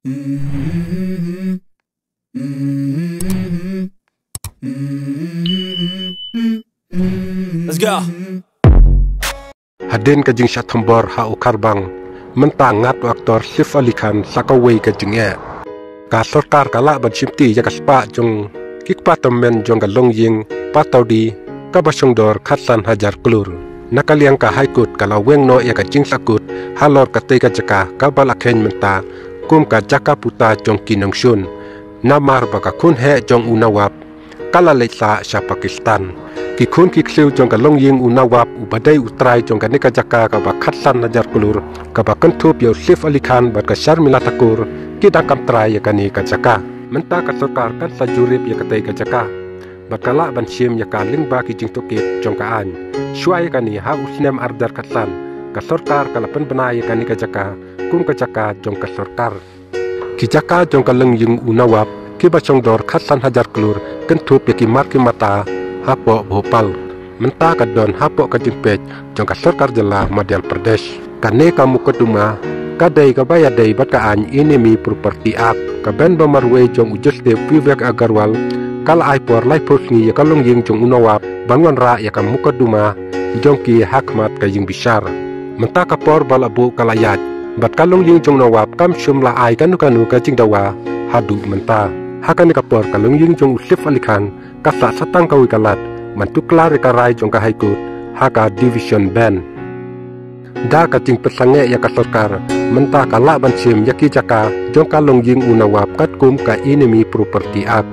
Let's go. Hadin kajing syatambor ha ukarbang mentangat aktor Sif Ali Khan sakaway kajing ka sarkar kala ban simti ya kaspa jong kikpatamen jong galong ying pataudi ka basongdor khatsan hajar klur nakaliang ka haikut kala weng no ya kajing sakut halor katay ka jaka ka balakhen menta kum ka jaka puta jong kinong shun namar baka kun he jong unawap kala leitla sya Pakistan kikun kiksiu jong galong ying unawap ubadai utrai jong ka jaka ka ba khatsan hajar klur ka ba kentup ya Sif Ali Khan ba ka Sharmila Thakur kita kam try ya kani ka jaka menta ka sarkar kan sajurip ya katay ka jaka bakala ban sim ya ka lingba ki jing tokit jong ka an shuai kani ha usnem ardar khatsan ka sarkar kala pen benai ya kani ka jaka kum ka jaka jong ka sarkar ki jaka jong ka leng ying unawap ki ba chong dor khatsan hajar klur kentup ya ki mar ki mata hapo Bhopal menta ka don hapo ka jimpet jong ka sarkar jela Madhya Pradesh kane kamu keduma kadai ka bayadai bat ka an enemy property act ka ben ba marwe jong ujuste Vivek Agarwal kala ai por lai posni ya kalong ying jong unawap bangon ra ya ka mukaduma jong ki hakmat ka ying bishar menta ka por balabu kalayat bat kalong ying jong nawap kam shumla ai kanu ka jing dawa hadu menta hakan ka por kalong ying jong Sif Ali Khan ka sa satang ka wikalat mantu klare ka rai jong ka haikut haka division ben da ka ting pesange ya ka sarkar menta kala ban sim yaki jaka jong kalong ying unawap kat kum ka enemy property act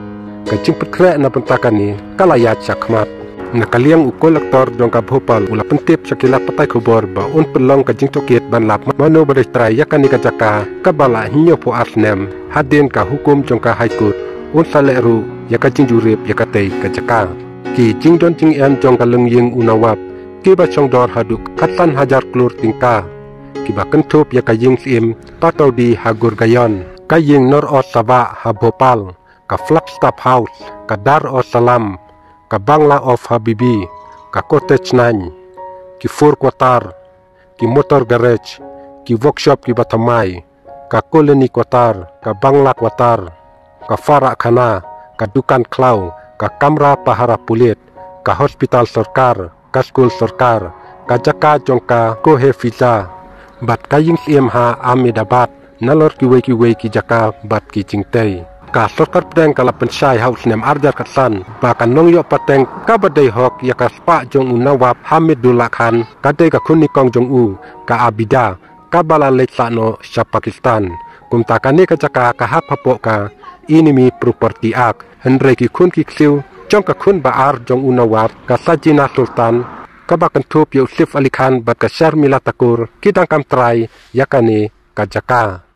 kacing petre na pentakani kalayat sakmat nakaliang ukol aktor jong ka Bhopal ula pentip sakila patai khobor ba un pelong kajing tokit ban lap mano badai trai yakani ka jaka kabala hinyo po asnem hadin ka hukum jong ka haikut un saleru yakajing jurip yakatei ka jaka ki jing don jing en jong ka leng ying unawap ki ba chong dor haduk khatsan hajar klur tingka ki ba kentup yakajing sim pataudi hagur gayon kaying nor os saba ha Bhopal ka Flagstaff House, ka Dar o Salam, ka Bangla of Habibi, ka Cottage 9, ki Four Quartar, ki Motor Garage, ki Workshop ki Batamai, ka Colony Quartar, ka Bangla Quartar, ka Fara Khana, ka Dukan Klau, ka Kamra Pahara Pulit, ka Hospital Sarkar, ka School Sarkar, ka Jaka Jongka Kohe Fiza, bat kaying sim ha Ahmedabad, nalor ki wei ki Jaka bat ki Jingtei. Ka sarkar pedeng kala pensai haus nem arjar katsan bahkan nong yo pateng ka badai hok ya ka spa jong unawap Hamidullah Khan kadai ka khuni kong jong u ka abida ka bala leitla no sya Pakistan kum takani ka jaka ka hap hapo ka enemy property act henre ki khun ki ksiu jong ka khun baar jong unawap ka Sajina Sultan ka bakan thup yo Sif Ali Khan bat ka Sharmila Thakur kidang kam try yakani ka jaka